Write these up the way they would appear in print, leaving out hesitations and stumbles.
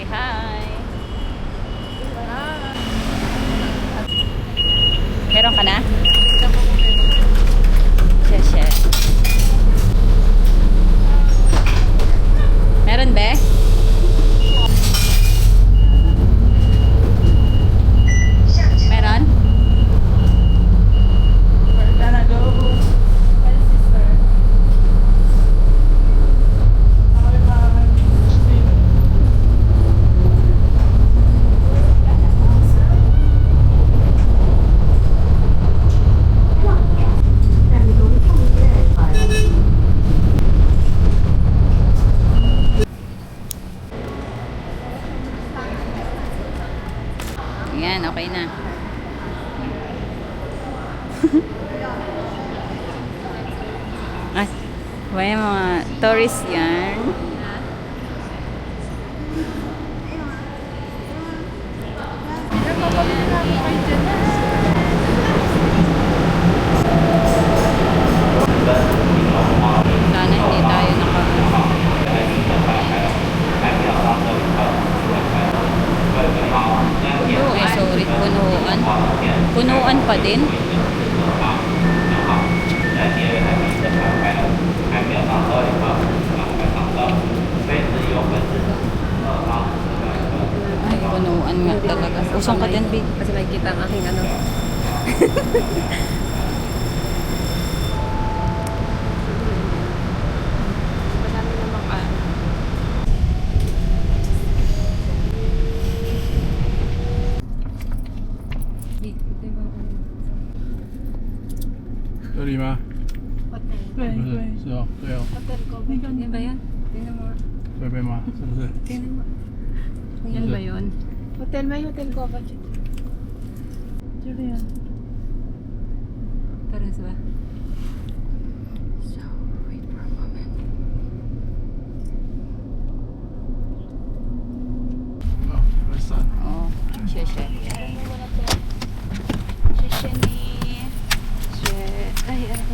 Say hi. Meron ka na? Sheshe. Meron ba? Meron? We're gonna go. Ayan, okay na. Ay, may mga tourist yan. Sana hindi tayo eh, sorry, punuan. Punuan pa din. Ay, punuan nga talaga. Usong ka din, babe. Kasi nakikita ang aking ano. Madami namang Sorry ma. Hotel. So, kayo. Hotel ko. Yan ba yan? Tingnan mo. Bebe ma. Sorry. Tingnan mo. Yan ba yun? Hotel, may hotel ko ba? Diyan yan. Taras ba? So, wait for a moment. Oh, first son. Oh, sheshe. Sheshe ni... Ay, ano.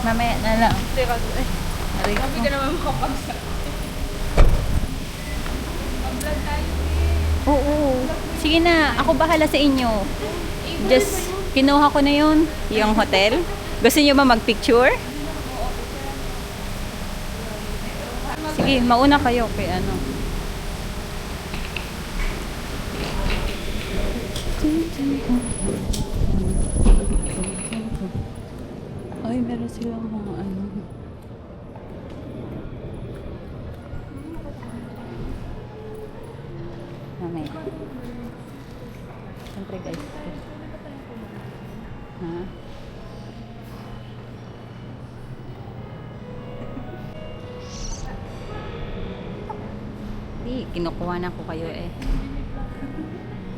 Mamaya na lang. Sabi ka naman makapagsa. Pag-vlog tayo eh. Oo. Sige na, ako bahala sa inyo. Just, kinuha ko na yun, yung hotel. Gusto niyo ba mag-picture? Sige, mauna kayo kay ano. Ay, meron silang mga ano. Mamaya. Siyempre guys. Ha? Di, kinukuha na ko kayo eh.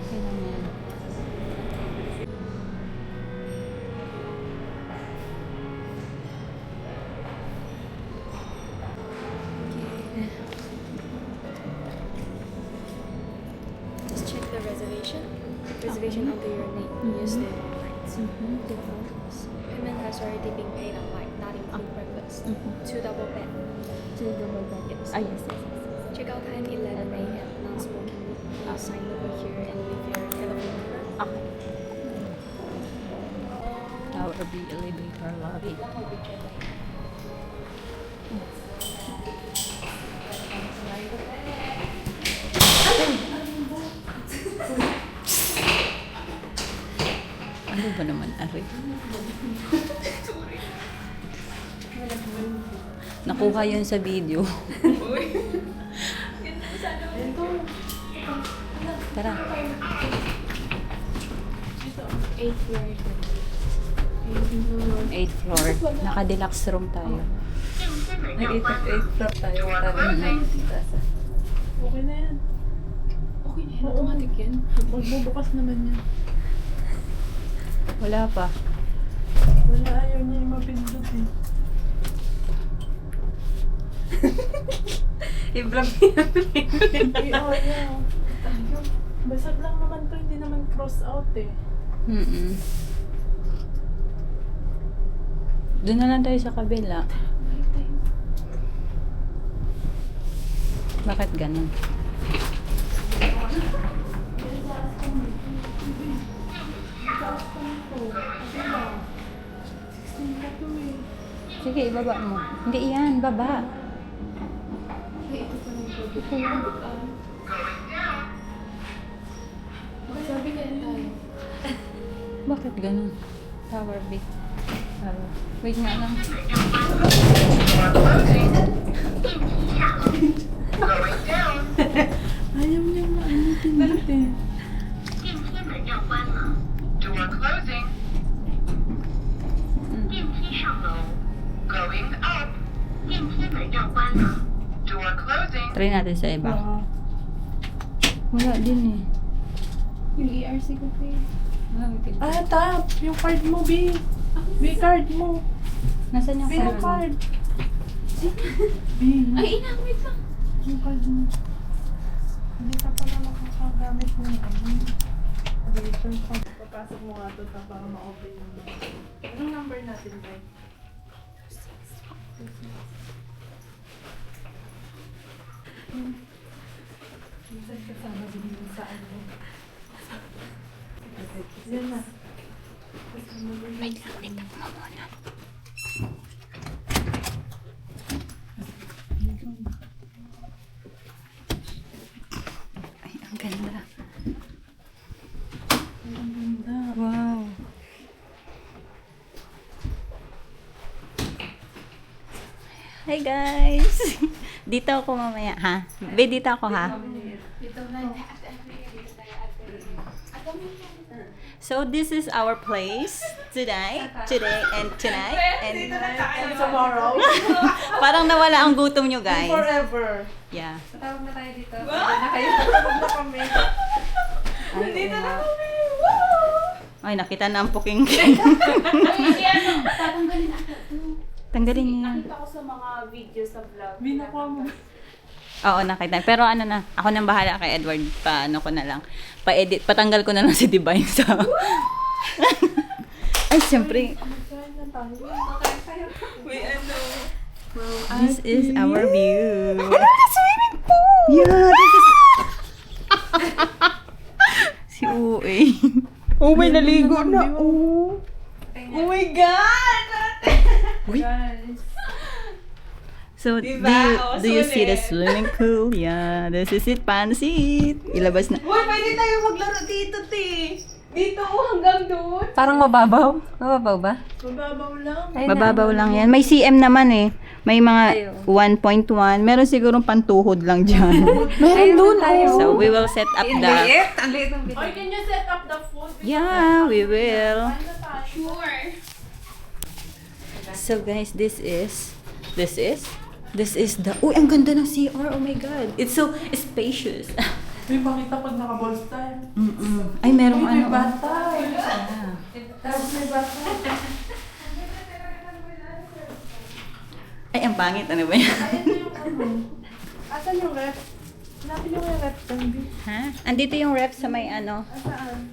Kailan yan? Just check the reservation. Reservation under your name. Use the lines. Payment has already been paid online, not include breakfast. 2 double bed. Yes. Ah, yes, yes. Check out time 11 a.m. Non-smoking room. You sign over here and leave your telephone number. Okay. Tower B elevator lobby. Ano ba naman, Ari? Nakuha yun sa video. Tara. 8th floor. 8th floor. Naka-deluxe room tayo. Ay, 8th floor tayo. Okay na yan. Okay na yan. Automatic yan. Magbubukas naman yan. Wala pa. Wala, ayaw niya yung mapindot eh. I-vlog niya. Ayaw. Basag lang naman to, hindi naman cross out eh. Mm-mm. Doon na lang tayo sa kabila. Bakit ganun? Sige, ibaba mo. Hindi yan, baba. Sabi ka tayo. Bakit ganun? Tower B. Wait nga lang. Ayaw niya maano din. Door closing. 电梯上楼。Going up. 电梯门要关了。Door closing. Try natin sa iba. Oo. Wala din eh. Yung ERC ko pa eh. Ah, Ah, tap! Yung card mo, B. B card mo. nasaan yung B yung card. B. Ay, ina, wait lang. Yung card mo. Hindi ka pala makakagamit mo yung ano. Return card. Papasok mo nga ito para ma-open yung number. Anong number natin, Bay? Minsan kasama din yung sa ano. Yan na. Wait lang, tingnan mo muna. Ay, ang ganda. Ang ganda. Wow. Hi guys! Dito ako mamaya, ha? Be, dito ako, ha? So this is our place today, and tonight, and Tomorrow. parang nawala ang gutom nyo, guys. Forever. Yeah. Tawag na tayo dito. Na kayo. Tawag na kami. Dito na kami. Ay, nakita na ang puking. Tatanggalin ako to. Tanggalin niyo yan. Nakita ko sa mga videos sa vlog. Binakuha mo. Oo, nakita. Pero ano na, ako nang bahala kay Edward. Paano ko na lang. Pa-edit, patanggal ko na lang si Divine sa... Ay, siyempre. Magkain na tayo. This is our view. Swimming pool! Yeah, this is... si Uwe. Oh, may naligo na. Oh. Oh my God! Uy. So, do you see the swimming pool? Yeah, this is it, pansit. Ilabas na. Uy, pwede tayo maglaro dito, te. Dito, hanggang doon. Parang mababaw. Mababaw ba? Mababaw lang. Mababaw lang yan. May CM naman eh. May mga 1.1. Meron sigurong pantuhod lang dyan. Meron doon. So, we will set up the... Or can you set up the food? Yeah, we will. Sure. So guys, this is the... Uy, ang ganda ng CR. Oh my God. It's so spacious. May makita pag naka-balls tayo. Ay, merong May ano. bata. Ah. Tapos may bata. Ay, ang pangit. Ano ba yan? Ay, ito yung ano. Asan yung rep? Hanapin yung rep, Tandy. Ha? Andito yung ref sa may ano. Asaan?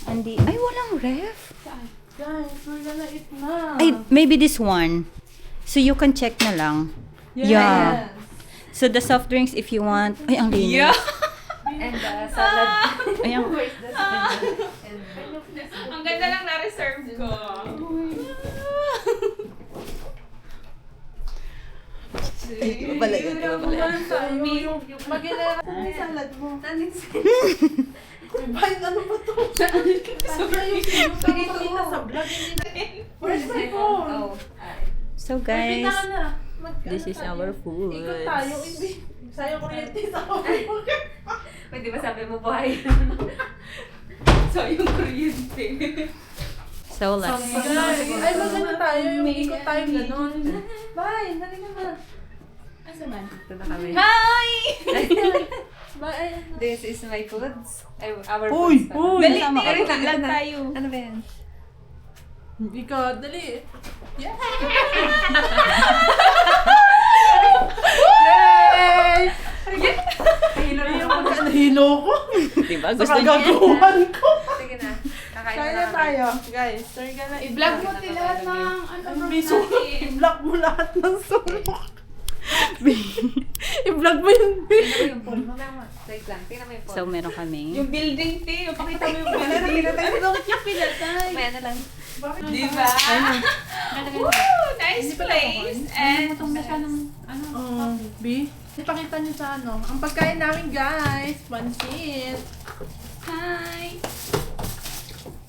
Ay, walang ref. Guys, we're gonna eat na. Ay, maybe this one. So you can check na lang. Yeah. So the soft drinks if you want. Ay, ang linis. And salad. Ay, ang... Ang ganda lang na-reserve ko. Ay, di ba pala yun? Di ba pala yun? Mag-ilala sa salad mo. Bay, ano ba to? Sobra yung pinapakita sa vlog. Where's my phone? So Ay, guys, bitahan na. this is our food. Ikot tayo. Hindi. Sayang kuryente sa ako. Pwede ba sabi mo buhay? So, yung kuryente. So let's... Ay, magano tayo. Yung ikot tayo gano'n. Bye, dali na ba? Asa man? Ito na kami. Hi! Bye. This is my foods. Our Uy! foods. Uy! Dali, Sama ka. vlog tayo. Ano ba yan? Ikaw, dali. Yeah. Yay! Kahilo na Yung ako. magkano hilo ko. Diba? Sa Gusto niya. kagagawan ko. Sige na. Kakain Kaya na tayo. Guys, turn ka na. I-vlog mo ti lahat ng ano May sulok. I-vlog mo lahat ng sulok. I-vlog mo yung Tingnan mo yung phone. Mamaya mo. Wait lang. Tingnan mo yung phone. So, meron kami. Yung building, te. Pakita mo yung building. Bakit niya pinatay? May ano lang. Diba? Woo! Nice place! And... B, ipakita niyo sa ano. Ang pagkain namin, guys. Pansit. Hi!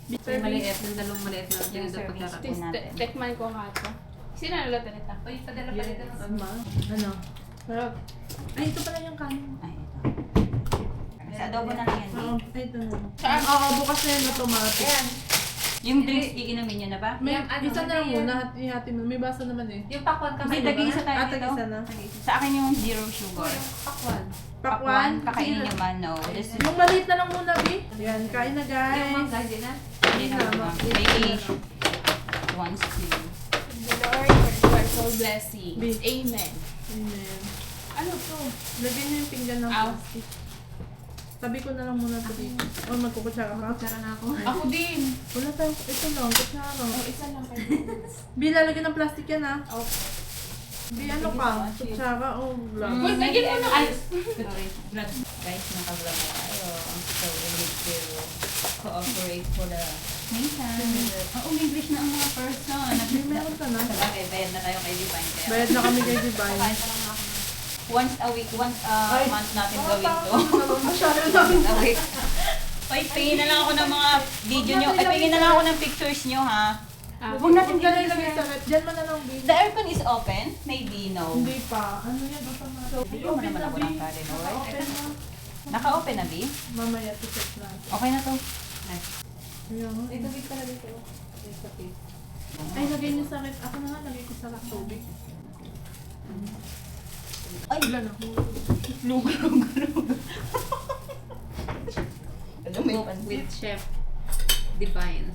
Yung maliit, yung dalawang maliit na dyan ito pagdarapin natin. Tekman ko nga ito. Sino nalata nito? Uy, padala pa dito. Ano? Sarap. Ay, ito pala yung kanin. Ay, ito. Sa adobo na lang yan. Oo, ay, ito na. Oo, bukas na yung automatic. Ayan. Yung drinks, iinumin niyo na ba? May, Yung ano, isa na lang yun. muna. Ihati mo. May baso naman eh. Yung pakwan ka Kasi kayo ba? tag-isa tayo Ah, dito. tag-isa na. Sa akin yung zero sugar. Yung pakwan. Pakwan. Kakainin Sige nyo na. man, no? This is Yung maliit na lang muna, B. Yan, kain na, Yung guys. mangga, di na? hindi na naman. Maybe once to. The Lord for your soul blessing. B. Amen. Amen. Ano to? Lagyan niyo yung pinggan ng Ow. plastic. Tabi ko na lang muna ito dito. O, magkukutsara ka. Kutsara na ako. Ako din. Wala tayong, ito lang, kutsara. Oh, isa lang kayo. B, lalagyan ng plastic yan, ha? Okay. B, ano ka? Kutsara o vlog? Uy, lagyan mo na. Ay! Sorry. Guys, naka-vlog na tayo. So, we need to cooperate for the minsan. Oo, English na ang mga person. Meron ka na. Sabagay, bayad na tayo kay Divine. Kaya Bayad na kami kay Divine. Kain ka lang ako. once a week, once a month natin gawin to. Masyado namin. A week. Wait, pingin na lang ako ng mga video nyo. Ay, pingin na lang ako ng pictures nyo, ha? Huwag natin Huwag ka gawin lang lagay sa rep. Diyan mo na lang, B. The aircon is open? Maybe, no. Hindi pa. Ano yan? Automatic. Bigyan mo naman ako ng Tylenol. Naka-open na. Naka-open na, B? Mamaya, ticket na. Okay na to. Ayun. Ito big pala dito. Ito big. Ay, lagay niyo sa rep. Ako na nga, lagay ko sa tubig. Ay! Ilan ako? Alam mo yung With Chef Divine.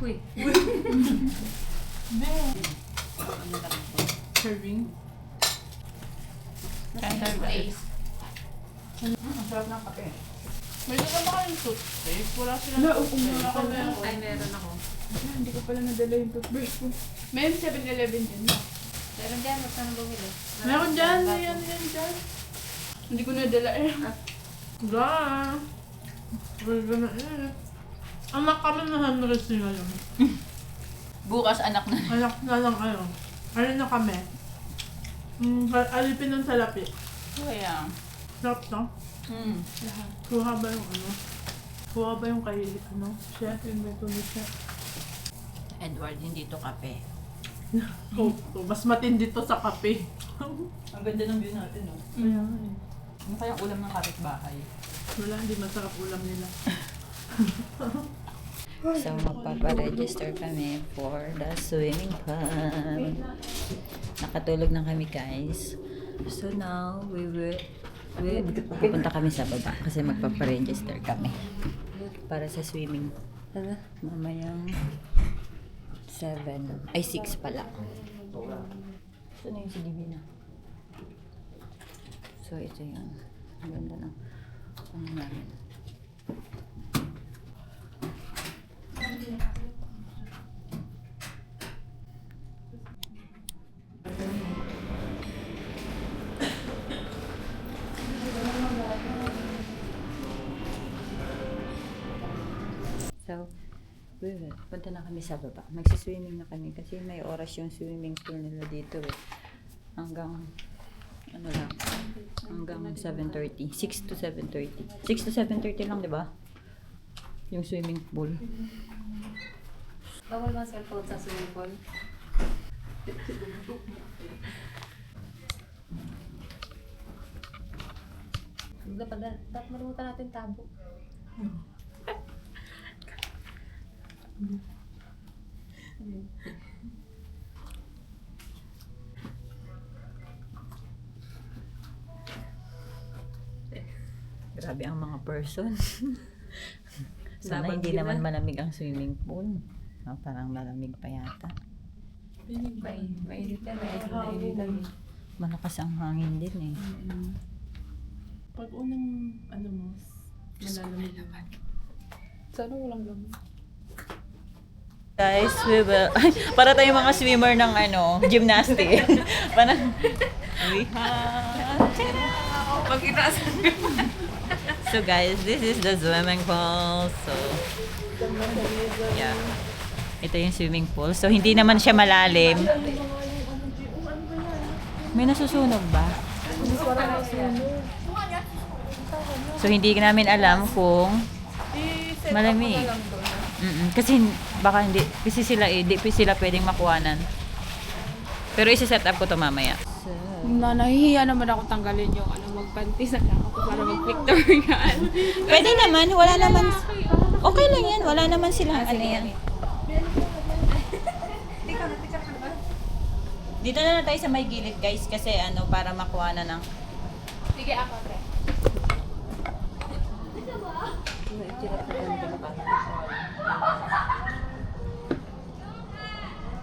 Uy. Serving. Place. Ang sarap ng kape. May naman ba kayong toothpaste? Wala silang toothpaste. Wala ko meron. Ay, meron ako. Hindi ko pala nadala yung toothpaste ko. May 7-Eleven din. Meron dyan, huwag ka nang bumili. Meron dyan. Yan dyan. Hindi ko nadala eh. Wala. Wala na eh. Anak kami na 100 nga lang. Bukas anak na. Anak na lang ano. Ano na kami? Alipin ng salapi. Kaya. Sarap no? Kuha ba yung ano? Kuha ba yung kay ano? Chef, yung beto ni Chef. Edward, hindi to kape. Oh, mas matindi to sa kape. Ang ganda ng view natin, no? Ayan. Ano kayang ulam ng kapitbahay? Wala, hindi masarap ulam nila. So, magpaparegister kami for the swimming pool. Nakatulog na kami, guys. So now, pupunta kami sa baba kasi magpaparegister kami para sa swimming. Mamayang 7, ay 6 pala. So, na yung si Divina. So, ito yun. Ang ganda ng ano namin. So, punta na kami sa baba. Magsiswimming na kami kasi may oras yung swimming pool nila dito eh. Hanggang, ano lang, hanggang 7:30. 6 to 7:30. 6 to 7:30 lang, di ba? Yung swimming pool. Bawal ba cellphone sa swimming pool? Dapat marumutan natin tabo. Grabe ang mga person. Sana Labang hindi sila. naman malamig ang swimming pool. Ah, parang malamig pa yata. Mainit yan, mainit yan. Malakas ang hangin din eh. Pag unang, ano mo, malalamig. Sana walang lamig. Guys, we will... para tayong mga swimmer ng gymnastic. Parang... We have... So guys, this is the swimming pool. So, yeah. Ito yung swimming pool. So, hindi naman siya malalim. May nasusunog ba? So, hindi namin alam kung malamig. Kasi baka hindi, kasi sila pwedeng makuhanan. Pero isi-set up ko to mamaya. Nahihiya naman ako tanggalin yung magpanty sa ako para mag-pictorial. Pwede naman, wala naman. Okay lang yan, wala naman silang yan. Dito na tayo sa may gilid guys kasi para makuha na ng... Sige, ako.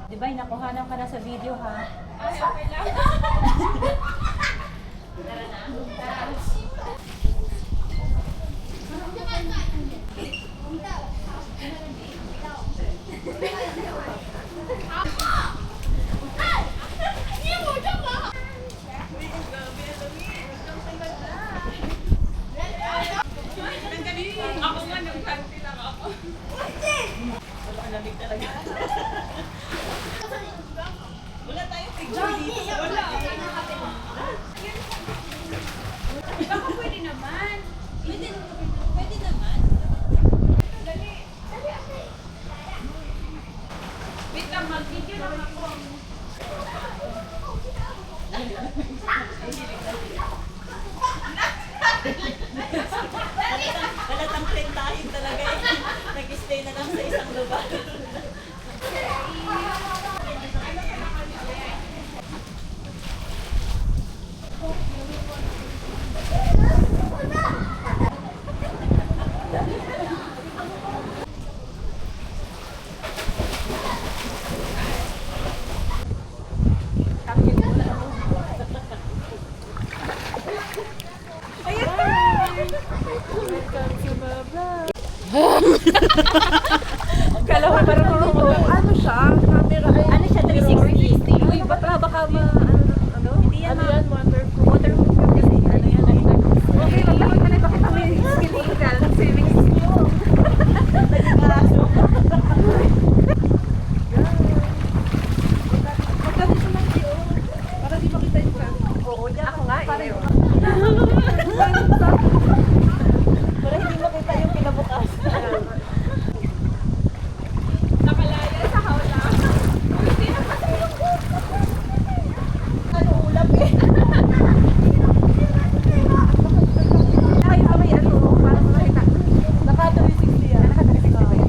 Diba, nakuhanan ka na sa video ha? Ay, okay lang. Ako nga, nag-panty lang ako. Malamig talaga. Wala tayong picture dito. Wala. Baka pwede naman. Pwede naman. Dali. Wait lang, mag-video lang ako. Halatang plentahin talaga eh. Nag-stay na lang sa isang lugar. Kala ko parang ano siya? Camera ay... Ano siya, 360? Uy, baka Hindi yan, ano yan? Waterproof. waterproof kasi. Ano yan, Okay, magpapag ka na bakit kami skin eagle ng savings. nagkakaso. Magkano sa mga para di makita yung cam. Oo, ako nga eh. Para hindi makita yung kinabukas. Nakalaya sa hawla. Hindi na kasi yung Ano ulap eh. Ay, may ano, para makita. Naka 360 yan. Naka 360 ba yun?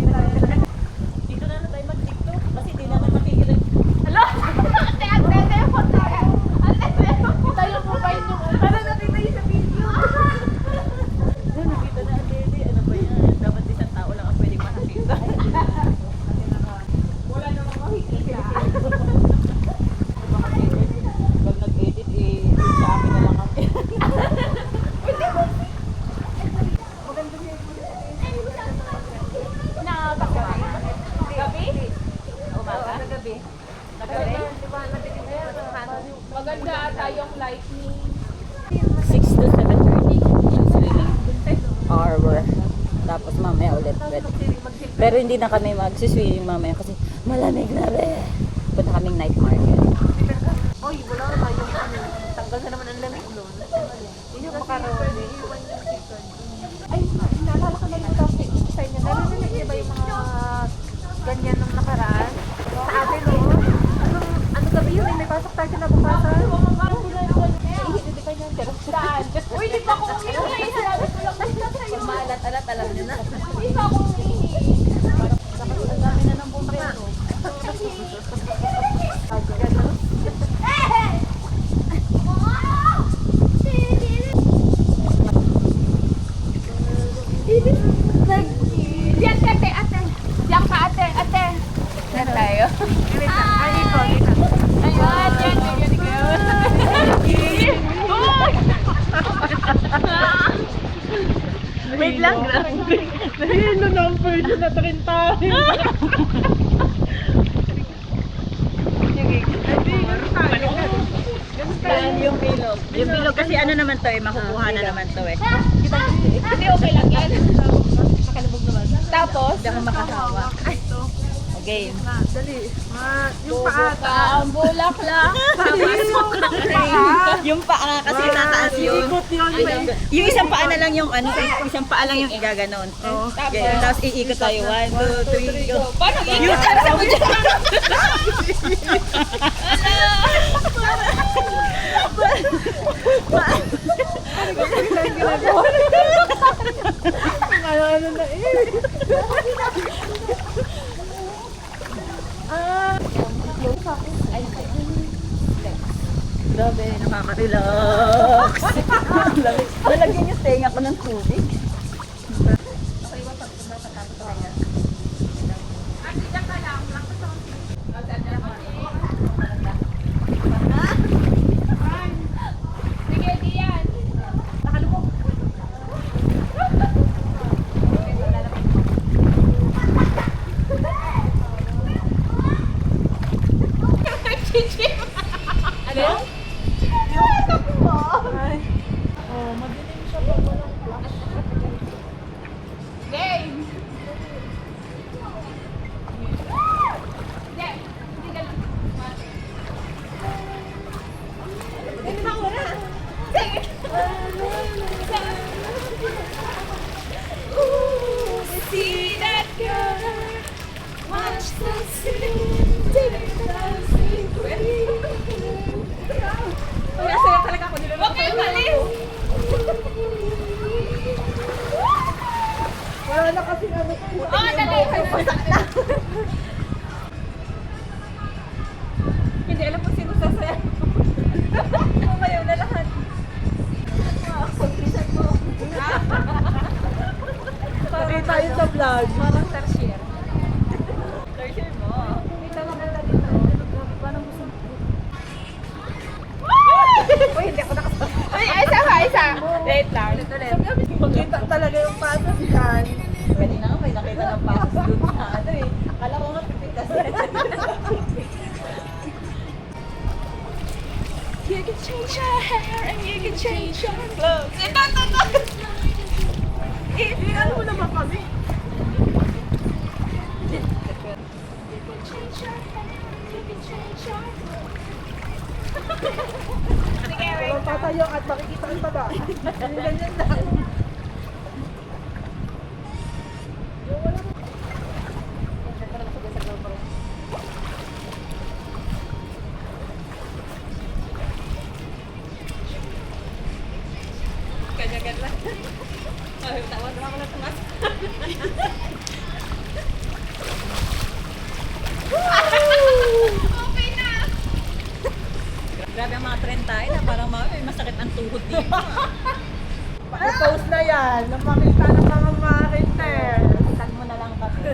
Dito na tayo mag-tiktok kasi di naman makikinig. Hello? Ate, telepon tayo. Ate, telepon. Tayo mo ba yung para nakita yun sa video? Nakita na ang dede. Ano ba yan? Dapat isang tao lang ang pwedeng makakita. Wala namang makikita. Pag nag-edit sa akin na lang kami. Gabi? Umaga? Gabi. Maganda ata yung lightning. 6 to 7:30 yung swimming hour. Tapos mamaya ulit. Pero hindi na kami magsiswimming mamaya kasi malamig na rin. Punta kaming night market. Oy, wala na tayong ano. Tanggal na naman ang lamig doon. Yun yung macaroni. Ay, naalala ko na yung topic sa inyo. Narinig niyo ba yung mga ganyan nung nakaraan? Sa atin, no? Ano gabi yun? May pasok tayo na bukasan. Hindi pa niyan. Saan? Uy, di pa ako umihi. Sinabi ko lang na sa'yo. Maalat-alat, alam niyo na. Di pa ako umihi. Ang dami na ng bumbero. Diyan, ate, ate. Diyan ka, ate, ate. Diyan tayo. Ay, ito, dito. Ayun, yan, yan, yan. Uy! Wait lang, dahil no number yun na 30. Yan yung bilog. Yung bilog kasi ano naman to eh, makukuha na naman to eh. Hindi, okay lang yan. Nakalubog naman. Tapos, Hindi ako makahawa. Okay. dali. Yung paa. Ang bulaklak. Yung paa kasi tataas yun. Ikot yun. Yung isang paa na lang yung ano, isang paa lang yung igaganon. Okay, tapos iikot tayo. 1, 2, 3, go. Paano Yung sa mo dyan. Ano na eh. Grabe, nakaka-relax. Nalagyan yung tenga ko ng tubig. Sige, diyan. Ano? Game! See that girl, watch the scene, take it dancing queen. Masaya talaga ako nila. Huwag kayo malis! Wala na kasi ano. Oo, dali! Hindi alam kung sino sasaya. Mamayaw na lahat. Parang tayo sa vlog. Parang tertiary. Tertiary mo. Ito maganda dito. Parang gusto mo. Uy, hindi ako nakasama. Ay, isa. Wait lang. Makita talaga yung pasas dyan. Pwede na nga, may nakita ng pasas doon sa ano eh. Akala ko nga pipitas. You can change your hair and you can change your clothes. Ito. Ano mo naman kami? You can change your hair, you can change your Sige, wait. Walang tatayo at makikita ang taba. Ganyan lang. Ganyan lang. Ay, tawad naman ako na tumas. Okay na! Grabe ang mga trend tayo na parang may masakit ang tuhod dito. Post na yan. Nang makita ng mga marites. Tag mo na lang kasi.